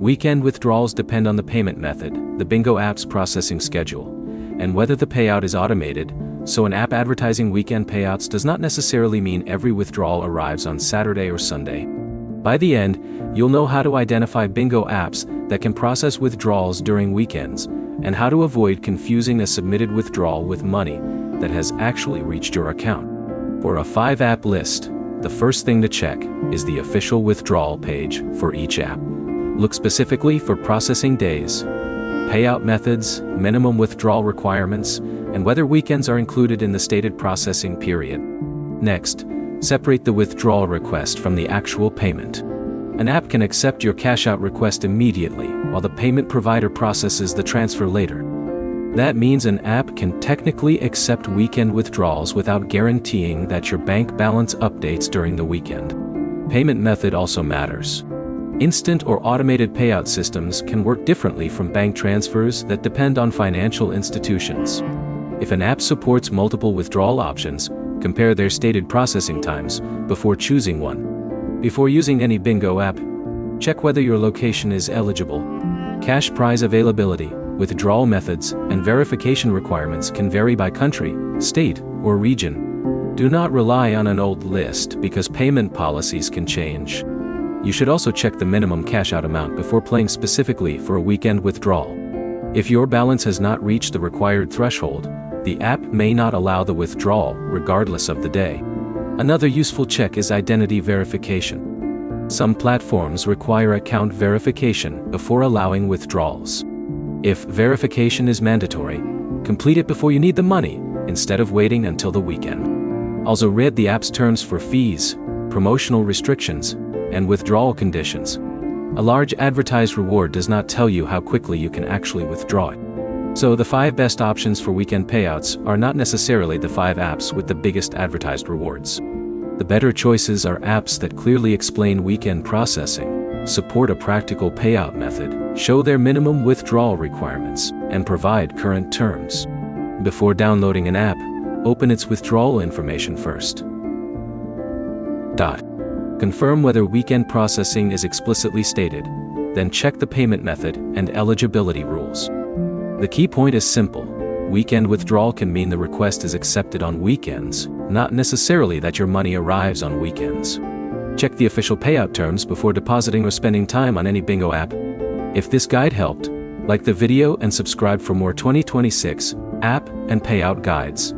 Weekend withdrawals depend on the payment method, the Bingo app's processing schedule, and whether the payout is automated, so an app advertising weekend payouts does not necessarily mean every withdrawal arrives on Saturday or Sunday. By the end, you'll know how to identify Bingo apps that can process withdrawals during weekends, and how to avoid confusing a submitted withdrawal with money that has actually reached your account. For a 5-app list, the first thing to check is the official withdrawal page for each app. Look specifically for processing days, payout methods, minimum withdrawal requirements, and whether weekends are included in the stated processing period. Next, separate the withdrawal request from the actual payment. An app can accept your cash-out request immediately, while the payment provider processes the transfer later. That means an app can technically accept weekend withdrawals without guaranteeing that your bank balance updates during the weekend. Payment method also matters. Instant or automated payout systems can work differently from bank transfers that depend on financial institutions. If an app supports multiple withdrawal options, compare their stated processing times before choosing one. Before using any Bingo app, check whether your location is eligible. Cash prize availability, withdrawal methods, and verification requirements can vary by country, state, or region. Do not rely on an old list because payment policies can change. You should also check the minimum cash-out amount before paying specifically for a weekend withdrawal. If your balance has not reached the required threshold, the app may not allow the withdrawal regardless of the day. Another useful check is identity verification. Some platforms require account verification before allowing withdrawals. If verification is mandatory, complete it before you need the money, instead of waiting until the weekend. Also read the app's terms for fees, promotional restrictions, and withdrawal conditions. A large advertised reward does not tell you how quickly you can actually withdraw it. So the 5 best options for weekend payouts are not necessarily the 5 apps with the biggest advertised rewards. The better choices are apps that clearly explain weekend processing, support a practical payout method, show their minimum withdrawal requirements, and provide current terms. Before downloading an app, open its withdrawal information first. Confirm whether weekend processing is explicitly stated, then check the payment method and eligibility rules. The key point is simple. Weekend withdrawal can mean the request is accepted on weekends, not necessarily that your money arrives on weekends. Check the official payout terms before depositing or spending time on any Bingo app. If this guide helped, like the video and subscribe for more 2026 app and payout guides.